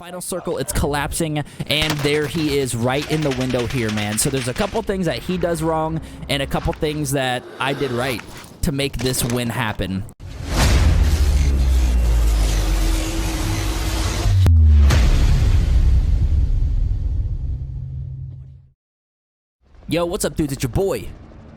final circle, it's collapsing, and there he is right in the window here, man. So there's a couple things that he does wrong and a couple things that I did right to make this win happen. Yo, what's up, dudes? It's your boy,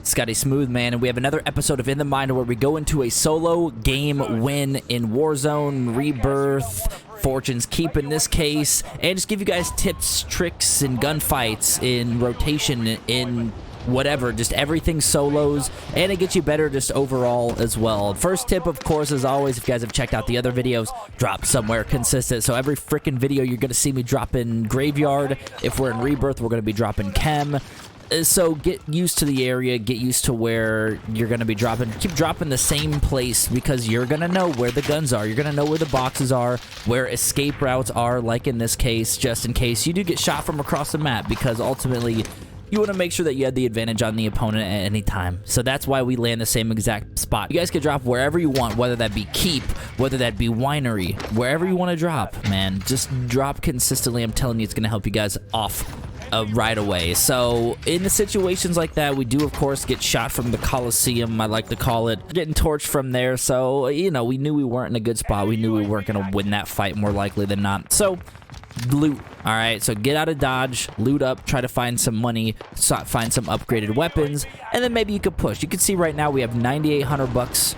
Scotty Smooth, man, and we have another episode of In the Mind where we go into a solo game win in Warzone, Rebirth, Fortune's Keep in this case, and just give you guys tips, tricks, and gunfights in rotation, in whatever, just everything solos, and it gets you better just overall as well. First tip, of course, as always, if you guys have checked out the other videos, drop somewhere consistent. So every freaking video, you're going to see me drop in Graveyard. If we're in Rebirth, we're going to be dropping Chem. So get used to the area, get used to where you're going to be dropping. Keep dropping the same place because you're going to know where the guns are. You're going to know where the boxes are, where escape routes are, like in this case, just in case you do get shot from across the map, because ultimately you want to make sure that you have the advantage on the opponent at any time. So that's why we land the same exact spot. You guys can drop wherever you want, whether that be Keep, whether that be Winery, wherever you want to drop, man. Just drop consistently. I'm telling you, it's going to help you guys off right away. So in the situations like that, we do of course get shot from the Coliseum, I like to call it, getting torched from there. So, you know, we knew we weren't in a good spot. We knew we weren't going to win that fight more likely than not. So loot. All right, so get out of dodge, loot up, try to find some money, find some upgraded weapons, and then maybe you could push. You can see right now we have 9,800 bucks.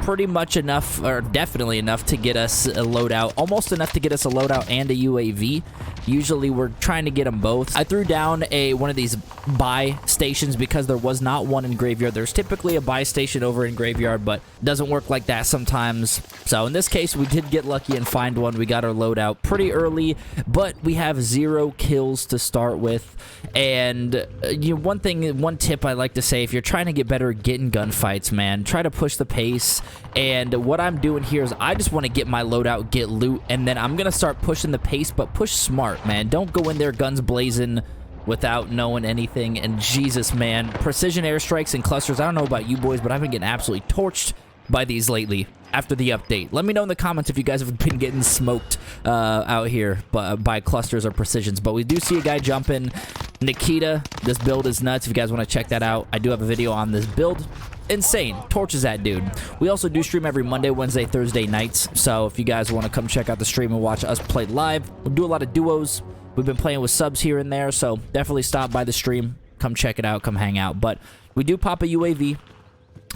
Pretty much enough, or definitely enough, to get us a loadout. Almost enough to get us a loadout and a UAV. Usually we're trying to get them both. I threw down one of these buy stations because there was not one in Graveyard. There's typically a buy station over in Graveyard, but it doesn't work like that sometimes. So in this case, we did get lucky and find one. We got our loadout pretty early, but we have 0 kills to start with. And you know, one tip I like to say, if you're trying to get better at getting gunfights, man, try to push the pace. And what I'm doing here is I just want to get my loadout, get loot, and then I'm going to start pushing the pace, but push smart, man. Don't go in there guns blazing without knowing anything. And Jesus, man, precision airstrikes and clusters, I don't know about you boys, but I've been getting absolutely torched by these lately after the update. Let me know in the comments if you guys have been getting smoked out here by clusters or precisions. But we do see a guy jumping. Nikita, this build is nuts. If you guys want to check that out, I do have a video on this build. Insane. Torches that dude. We also do stream every Monday, Wednesday, Thursday nights. So if you guys want to come check out the stream and watch us play live, we'll do a lot of duos. We've been playing with subs here and there, so definitely stop by the stream. Come check it out. Come hang out. But we do pop a UAV,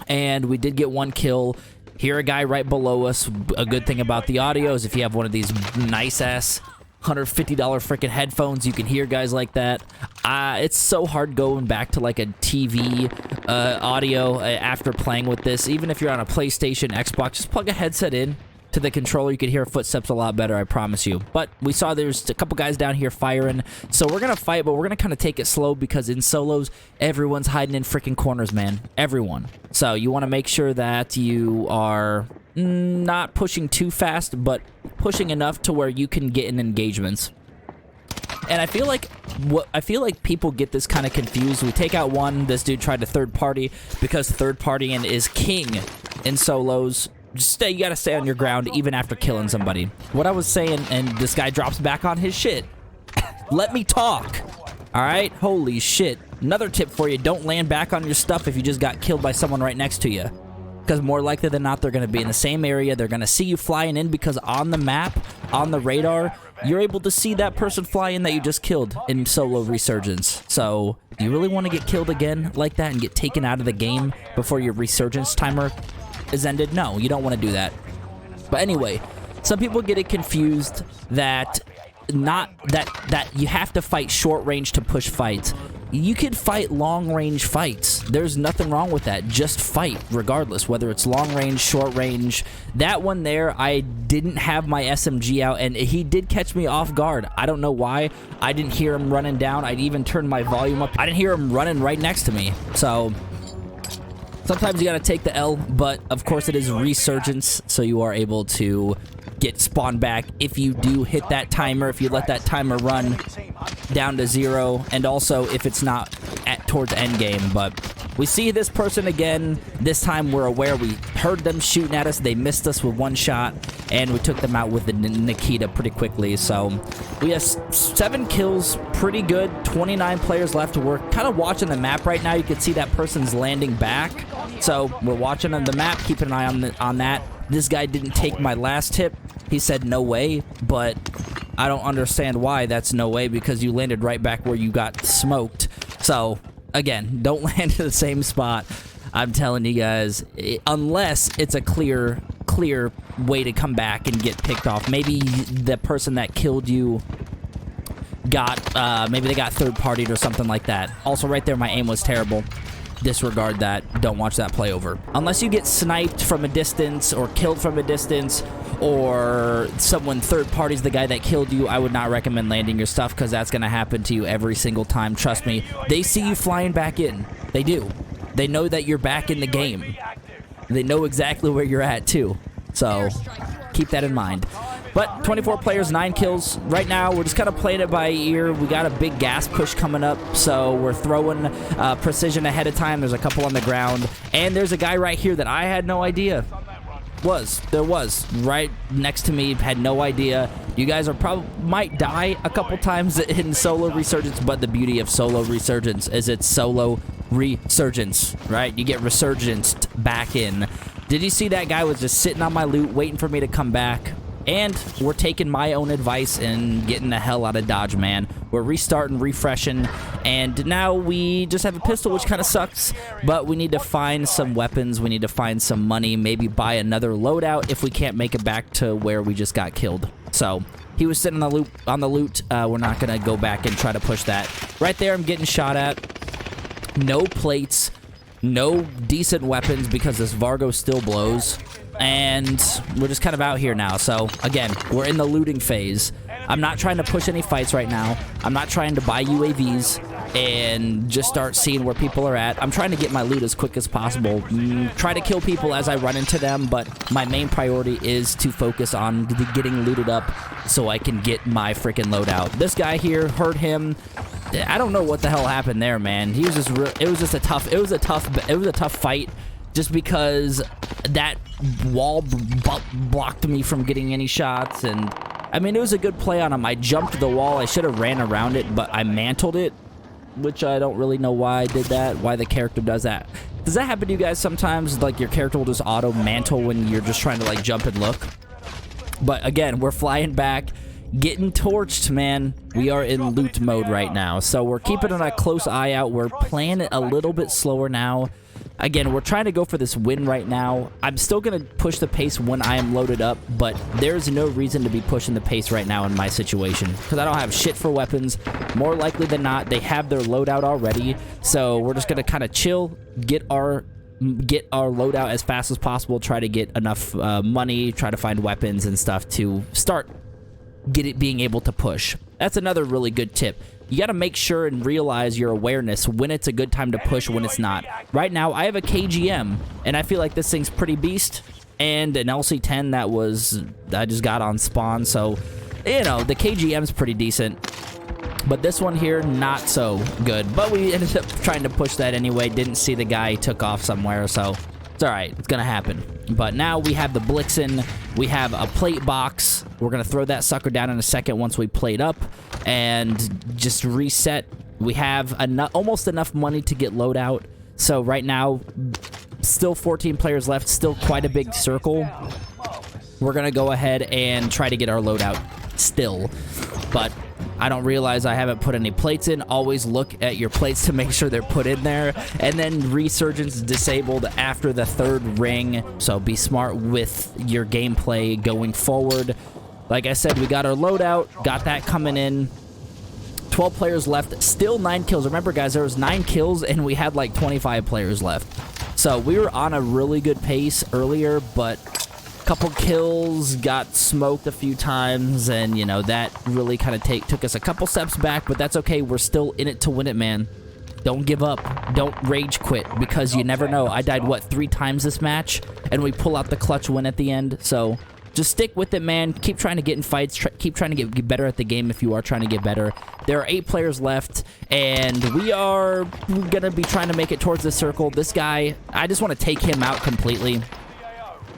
and we did get 1 kill. Hear a guy right below us. A good thing about the audio is if you have one of these nice-ass $150 freaking headphones, you can hear guys like that. It's so hard going back to like a TV audio after playing with this. Even if you're on a PlayStation, Xbox, just plug a headset in to the controller. You can hear footsteps a lot better, I promise you. But we saw there's a couple guys down here firing, so we're gonna fight, but we're gonna kind of take it slow because in solos, everyone's hiding in freaking corners, man. Everyone. So you want to make sure that you are not pushing too fast, but pushing enough to where you can get in engagements. And I feel like people get this kind of confused. We take out one. This dude tried to third party because third partying is king in solos. Just you gotta stay on your ground even after killing somebody. What I was saying, and this guy drops back on his shit. Let me talk. All right, holy shit. Another tip for you: don't land back on your stuff if you just got killed by someone right next to you. Because more likely than not, they're going to be in the same area. They're going to see you flying in because on the map, on the radar, you're able to see that person fly in that you just killed in solo resurgence. So, do you really want to get killed again like that and get taken out of the game before your resurgence timer is ended? No, you don't want to do that. But anyway, some people get it confused that you have to fight short range to push fights. You can fight long-range fights. There's nothing wrong with that. Just fight, regardless, whether it's long-range, short-range. That one there, I didn't have my SMG out, and he did catch me off guard. I don't know why. I didn't hear him running down. I even turned my volume up. I didn't hear him running right next to me. So sometimes you gotta take the L, but of course it is resurgence, so you are able to get spawned back if you do hit that timer, if you let that timer run down to 0, and also if it's not towards end game. But we see this person again. This time we're aware. We heard them shooting at us. They missed us with 1 shot, and we took them out with the Nikita pretty quickly. So we have 7 kills, pretty good. 29 players left. We're kind of watching the map right now. You can see that person's landing back. So we're watching on the map, keeping an eye on that. This guy didn't take my last tip. He said no way, but I don't understand why that's no way, because you landed right back where you got smoked. So again, don't land in the same spot. I'm telling you guys, unless it's a clear way to come back and get picked off. Maybe the person that killed you got, maybe they got third-partied or something like that. Also, right there, my aim was terrible. Disregard that. Don't watch that play over. Unless you get sniped from a distance or killed from a distance, or someone third parties the guy that killed you, I would not recommend landing your stuff, because that's going to happen to you every single time. Trust me. They see you flying back in. They do. They know that you're back in the game. They know exactly where you're at, too. So, keep that in mind. But 24 players, 9 kills. Right now, we're just kind of playing it by ear. We got a big gas push coming up, so we're throwing precision ahead of time. There's a couple on the ground. And there's a guy right here that I had no idea. There was. Right next to me, had no idea. You guys might die a couple times in solo resurgence, but the beauty of solo resurgence is it's solo resurgence, right? You get resurgenced back in. Did you see that guy was just sitting on my loot waiting for me to come back? And we're taking my own advice and getting the hell out of Dodge, man. We're restarting, refreshing, and now we just have a pistol, which kind of sucks, but we need to find some weapons. We need to find some money, maybe buy another loadout if we can't make it back to where we just got killed. So he was sitting on the loot. We're not going to go back and try to push that. Right there, I'm getting shot at. No plates, no decent weapons because this Vargo still blows. And we're just kind of out here now. So, again, we're in the looting phase. I'm not trying to push any fights right now. I'm not trying to buy UAVs and just start seeing where people are at. I'm trying to get my loot as quick as possible. Try to kill people as I run into them, but my main priority is to focus on getting looted up so I can get my freaking loadout. This guy here, heard him. I don't know what the hell happened there, man. He was just it was a tough fight. Just because that wall blocked me from getting any shots, and I mean, it was a good play on him. I jumped the wall. I should have ran around it, but I mantled it, which I don't really know why I did that, why the character does that. Does that happen to you guys sometimes? Like, your character will just auto mantle when you're just trying to, like, jump and look? But again, we're flying back, getting torched, man. We are in loot mode right now, so we're keeping a close eye out. We're playing it a little bit slower now. Again, we're trying to go for this win right now. I'm still going to push the pace when I am loaded up, but there's no reason to be pushing the pace right now in my situation, because I don't have shit for weapons. More likely than not, they have their loadout already, so we're just going to kind of chill, get our loadout as fast as possible, try to get enough money, try to find weapons and stuff to start being able to push. That's another really good tip. You got to make sure and realize your awareness when it's a good time to push, when it's not. Right now, I have a KGM, and I feel like this thing's pretty beast, and an LC-10 that I just got on spawn, so, you know, the KGM's pretty decent. But this one here, not so good. But we ended up trying to push that anyway. Didn't see the guy, took off somewhere, so it's alright. It's going to happen. But now we have the Blixen. We have a plate box. We're going to throw that sucker down in a second once we plate up and just reset. We have almost enough money to get loadout. So right now, still 14 players left. Still quite a big circle. We're going to go ahead and try to get our loadout still. But I don't realize I haven't put any plates in. Always look at your plates to make sure they're put in there. And then resurgence is disabled after the 3rd ring. So be smart with your gameplay going forward. Like I said, we got our loadout. Got that coming in. 12 players left. Still 9 kills. Remember, guys, there was 9 kills and we had like 25 players left. So we were on a really good pace earlier, but couple kills, got smoked a few times, and, you know, that really kind of took us a couple steps back, but that's okay. We're still in it to win it, man. Don't give up. Don't rage quit, because you never know. I died, what, 3 times this match, and we pull out the clutch win at the end, so just stick with it, man. Keep trying to get in fights. Keep trying to get better at the game if you are trying to get better. There are 8 players left, and we are going to be trying to make it towards the circle. This guy, I just want to take him out completely.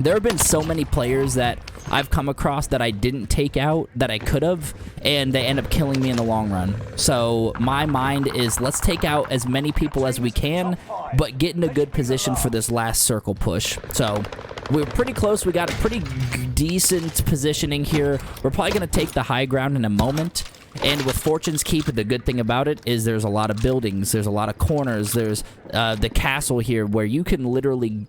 There have been so many players that I've come across that I didn't take out that I could have, and they end up killing me in the long run. So my mind is, let's take out as many people as we can, but get in a good position for this last circle push. So we're pretty close. We got a pretty decent positioning here. We're probably going to take the high ground in a moment. And with Fortune's Keep, the good thing about it is there's a lot of buildings. There's a lot of corners. There's the castle here where you can literally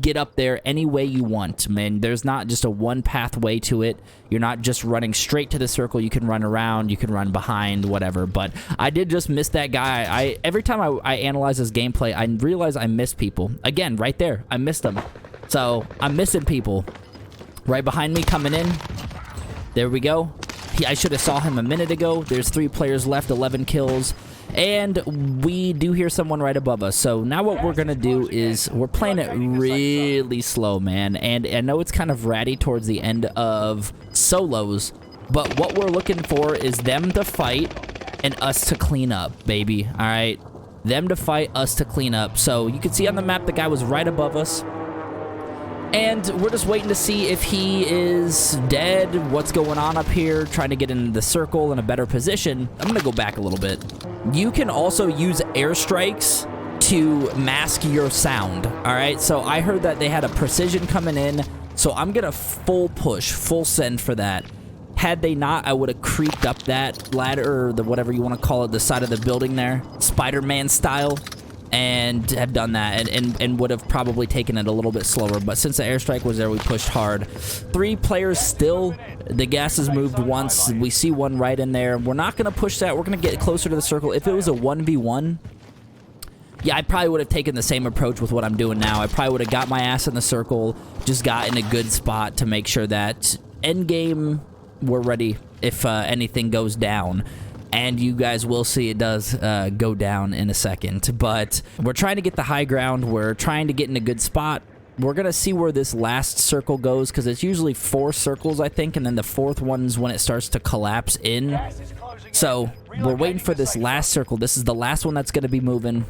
get up there any way you want, man. There's not just a one pathway to it. You're not just running straight to the circle. You can run around, you can run behind, whatever. But I did just miss that guy. Every time I analyze this gameplay, I realize I miss people. Again, right there, I missed them. So I'm missing people. Right behind me, coming in. There we go. I should have saw him a minute ago. There's 3 players left, 11 kills. And we do hear someone right above us. So now what we're going to do is we're playing it really slow, man. And I know it's kind of ratty towards the end of solos, but what we're looking for is them to fight and us to clean up, baby. All right? Them to fight, us to clean up. So you can see on the map the guy was right above us. And we're just waiting to see if he is dead, what's going on up here, trying to get in the circle in a better position. I'm going to go back a little bit. You can also use airstrikes to mask your sound, all right? So I heard that they had a precision coming in, so I'm going to full push, full send for that. Had they not, I would have creeped up that ladder, or the whatever you want to call it, the side of the building there, Spider-Man style. And have done that and would have probably taken it a little bit slower. But since the airstrike was there, we pushed hard. 3 players still. The gas has moved once. We see one right in there. We're not going to push that. We're going to get closer to the circle. If it was a 1v1, yeah, I probably would have taken the same approach with what I'm doing now. I probably would have got my ass in the circle, just got in a good spot to make sure that endgame we're ready if anything goes down. And you guys will see it does go down in a second. But we're trying to get the high ground. We're trying to get in a good spot. We're going to see where this last circle goes, because it's usually 4 circles, I think, and then the 4th one's when it starts to collapse in. So we're waiting for this last circle. This is the last one that's going to be moving.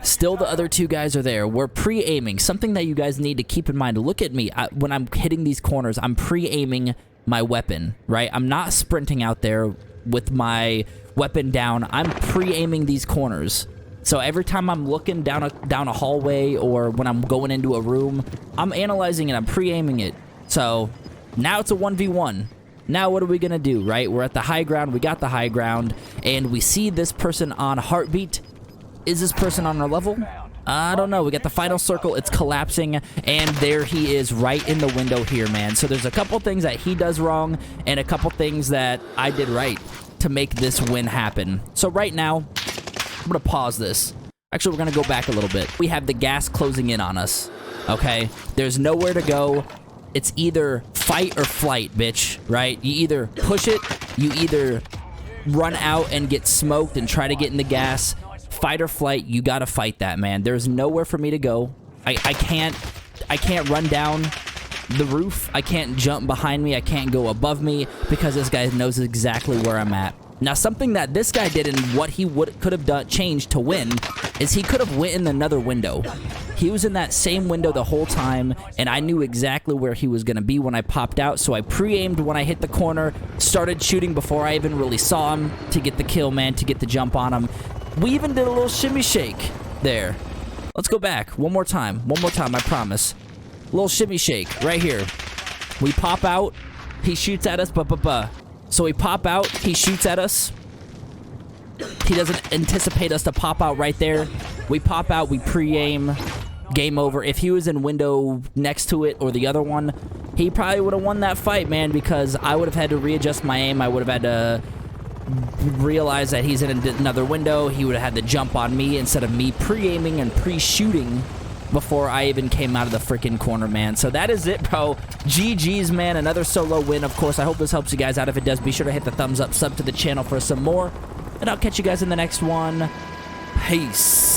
Still, the other 2 guys are there. We're pre-aiming. Something that you guys need to keep in mind. Look at me. When I'm hitting these corners, I'm pre-aiming my weapon, right? I'm not sprinting out there with my weapon down. I'm pre-aiming these corners. So every time I'm looking down a hallway or when I'm going into a room, I'm analyzing it. I'm pre-aiming it. So now it's a 1v1. Now what are we going to do, right? We're at the high ground. We got the high ground. And we see this person on heartbeat. Is this person on our level? I don't know. We got the final circle. It's collapsing. And there he is right in the window here, man. So there's a couple things that he does wrong and a couple things that I did right to make this win happen. So right now, I'm going to pause this. Actually, we're going to go back a little bit. We have the gas closing in on us, okay? There's nowhere to go. It's either fight or flight, bitch, right? You either push it, you either run out and get smoked and try to get in the gas. Fight or flight, you gotta fight that, man. There's nowhere for me to go. I can't run down the roof. I can't jump behind me. I can't go above me because this guy knows exactly where I'm at. Now, something that this guy did and what he could have done, changed to win, is he could have went in another window. He was in that same window the whole time, and I knew exactly where he was going to be when I popped out, so I pre-aimed when I hit the corner, started shooting before I even really saw him to get the kill, man, to get the jump on him. We even did a little shimmy shake there. Let's go back one more time. One more time, I promise. A little shimmy shake right here. We pop out. He shoots at us. So we pop out. He shoots at us. He doesn't anticipate us to pop out right there. We pop out. We pre-aim. Game over. If he was in window next to it or the other one, he probably would have won that fight, man, because I would have had to readjust my aim. I would have had to realize that he's in another window. He would have had to jump on me instead of me pre-aiming and pre-shooting before I even came out of the freaking corner, man. So that is it, bro. GG's, man. Another solo win, of course. I hope this helps you guys out. If it does, be sure to hit the thumbs up, sub to the channel for some more, and I'll catch you guys in the next one. Peace.